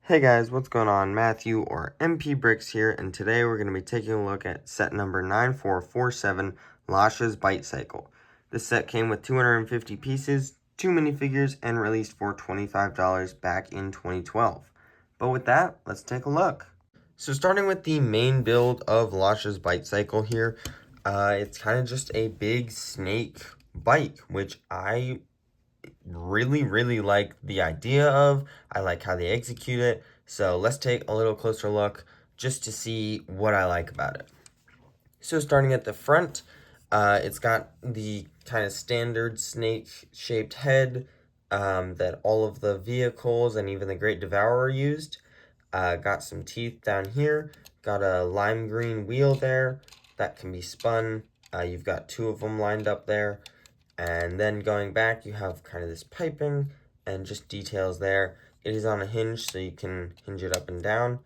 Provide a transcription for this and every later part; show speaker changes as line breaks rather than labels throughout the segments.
Hey guys, what's going on? Matthew or MP Bricks here, and today we're going to be taking a look at set number 9447, Lasha's Bite Cycle. This set came with 250 pieces, 2 minifigures, and released for $25 back in 2012. But with that, let's take a look. So starting with the main build of Lasha's Bite Cycle here, it's kind of just a big snake bike, which I really like the idea of. I like how they execute it. So let's take a little closer look just to see what I like about it. So starting at the front, it's got the kind of standard snake shaped head that all of the vehicles and even the Great Devourer used. Got some teeth down here, got a lime green wheel there that can be spun. You've got two of them lined up there. And then going back, you have kind of this piping and just details there. It is on a hinge, so you can hinge it up and down.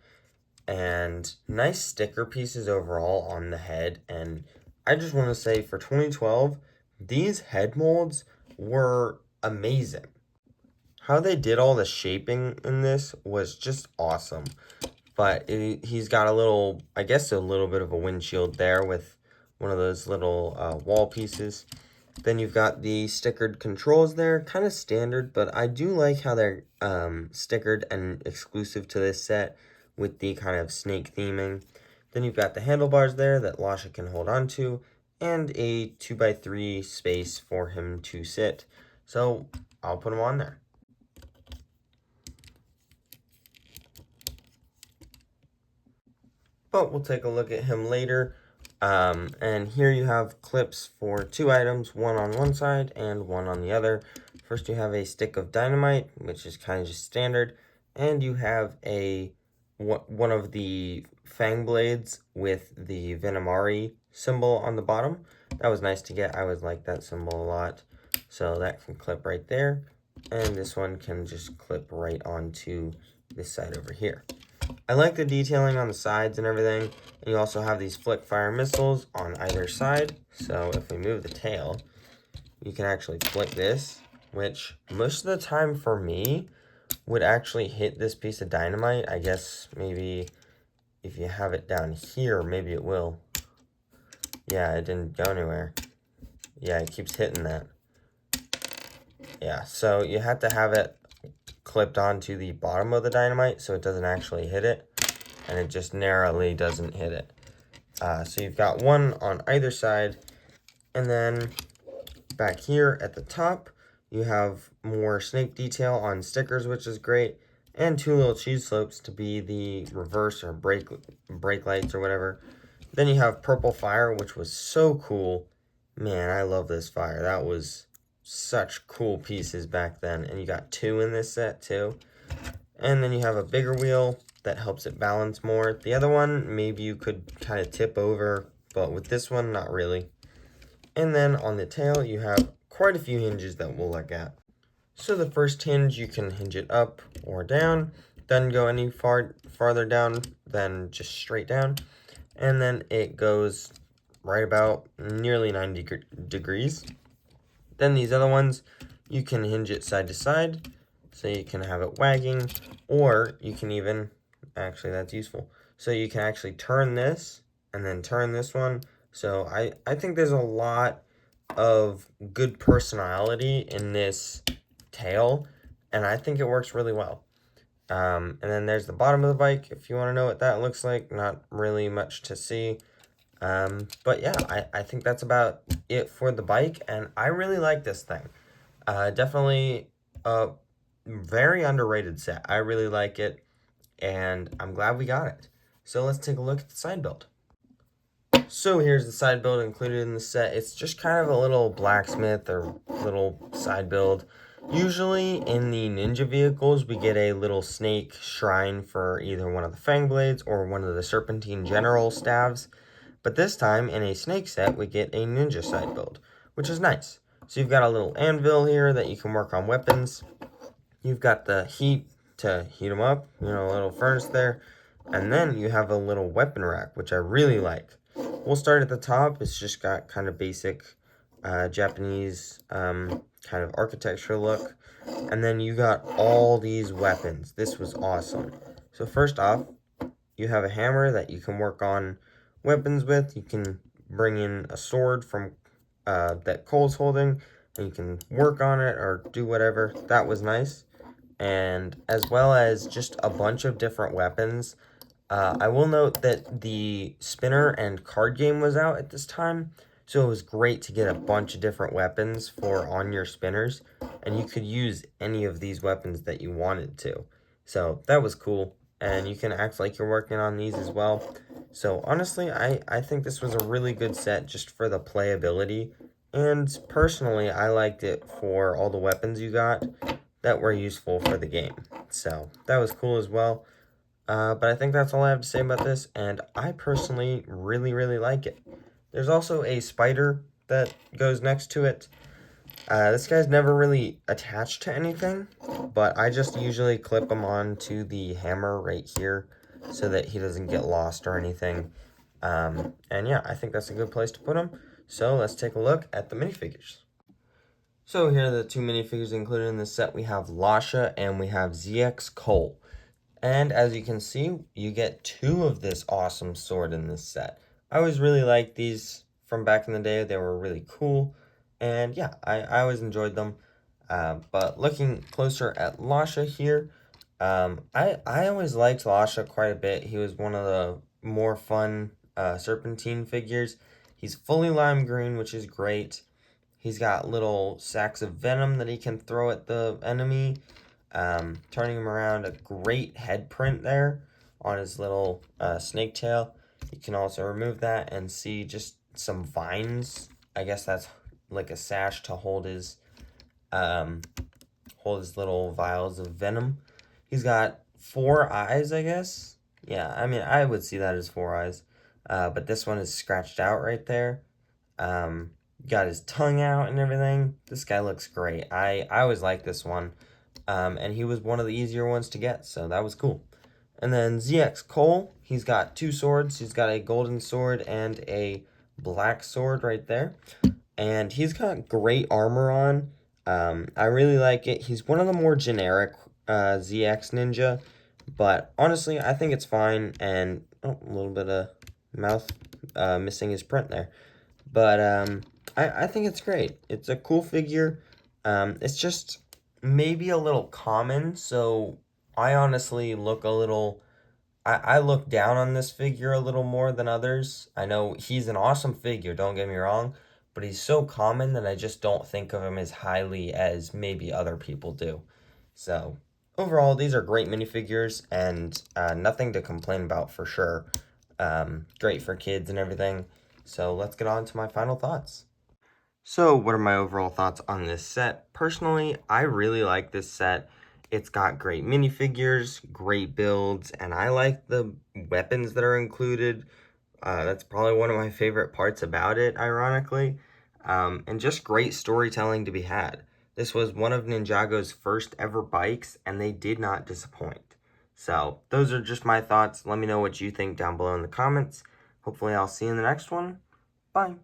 And nice sticker pieces overall on the head. And I just want to say for 2012, these head molds were amazing. How they did all the shaping in this was just awesome. But he's got a little, I guess a little bit of a windshield there with one of those little wall pieces. Then you've got the stickered controls there, kind of standard, but I do like how they're stickered and exclusive to this set with the kind of snake theming. Then you've got the handlebars there that Lasha can hold on to, and a 2x3 space for him to sit. So I'll put him on there. But we'll take a look at him later. And here you have clips for two items, one on one side and one on the other. First you have a stick of dynamite, which is kind of just standard, and you have one of the fang blades with the Venomari symbol on the bottom. That was nice to get. I always like that symbol a lot. So that can clip right there, and this one can just clip right onto this side over here. I like the detailing on the sides and everything. And you also have these flick fire missiles on either side. So if we move the tail, you can actually flick this, which most of the time for me would actually hit this piece of dynamite. I guess maybe if you have it down here, maybe it will. Yeah, it didn't go anywhere. Yeah, it keeps hitting that. Yeah, so you have to have it clipped onto the bottom of the dynamite so it doesn't actually hit it, and it just narrowly doesn't hit it. So you've got one on either side, and then back here at the top you have more snake detail on stickers, which is great, and two little cheese slopes to be the reverse or brake lights or whatever. Then you have purple fire, which was so cool. Man, I love this fire. That was such cool pieces back then. And you got two in this set too. And then you have a bigger wheel that helps it balance more. The other one, maybe you could kind of tip over, but with this one, not really. And then on the tail, you have quite a few hinges that we'll look at. So the first hinge, you can hinge it up or down. Doesn't go any farther down than just straight down. And then it goes right about nearly 90 degrees. Then these other ones, you can hinge it side to side, so you can have it wagging, or you can even, actually that's useful, so you can actually turn this and then turn this one. So I think there's a lot of good personality in this tail, and I think it works really well. And then there's the bottom of the bike, if you want to know what that looks like. Not really much to see. But yeah, I think that's about it for the bike, and I really like this thing. Definitely a very underrated set. I really like it, and I'm glad we got it. So let's take a look at the side build. So here's the side build included in the set. It's just kind of a little blacksmith or little side build. Usually in the ninja vehicles, we get a little snake shrine for either one of the fang blades or one of the serpentine general staves. But this time, in a snake set, we get a ninja side build, which is nice. So you've got a little anvil here that you can work on weapons. You've got the heat to heat them up, a little furnace there. And then you have a little weapon rack, which I really like. We'll start at the top. It's just got kind of basic Japanese kind of architecture look. And then you got all these weapons. This was awesome. So first off, you have a hammer that you can work on weapons with. You can bring in a sword from that Cole's holding, and you can work on it or do whatever. That was nice. And as well as just a bunch of different weapons. I will note that the spinner and card game was out at this time, so it was great to get a bunch of different weapons for on your spinners, and you could use any of these weapons that you wanted to. So that was cool, and you can act like you're working on these as well. So honestly, I think this was a really good set just for the playability, and personally, I liked it for all the weapons you got that were useful for the game. So that was cool as well. But I think that's all I have to say about this, and I personally really like it. There's also a spider that goes next to it. This guy's never really attached to anything, but I just usually clip him onto the hammer right here so that he doesn't get lost or anything. And yeah, I think that's a good place to put him. So let's take a look at the minifigures. So here are the two minifigures included in this set. We have Lasha and we have ZX Cole. And as you can see, you get two of this awesome sword in this set. I always really liked these from back in the day. They were really cool. And yeah, I always enjoyed them. But looking closer at Lasha here, I always liked Lasha quite a bit. He was one of the more fun Serpentine figures. He's fully lime green, which is great. He's got little sacks of venom that he can throw at the enemy. Turning him around, a great head print there on his little snake tail. You can also remove that and see just some vines. I guess that's like a sash to hold his little vials of venom. He's got 4 eyes, I guess. Yeah, I mean, I would see that as 4 eyes. But this one is scratched out right there. Got his tongue out and everything. This guy looks great. I always like this one. And he was one of the easier ones to get, so that was cool. And then ZX Cole, he's got 2 swords. He's got a golden sword and a black sword right there. And he's got great armor on. I really like it. He's one of the more generic ZX Ninja, but honestly, I think it's fine. And a little bit of mouth missing his print there. But I think it's great. It's a cool figure. It's just maybe a little common, so I honestly look a little... I look down on this figure a little more than others. I know he's an awesome figure, don't get me wrong, but he's so common that I just don't think of him as highly as maybe other people do. So, overall, these are great minifigures, and nothing to complain about for sure. Great for kids and everything. So, let's get on to my final thoughts. So, what are my overall thoughts on this set? Personally, I really like this set. It's got great minifigures, great builds, and I like the weapons that are included. That's probably one of my favorite parts about it, ironically. And just great storytelling to be had. This was one of Ninjago's first ever bikes, and they did not disappoint. So, those are just my thoughts. Let me know what you think down below in the comments. Hopefully, I'll see you in the next one. Bye.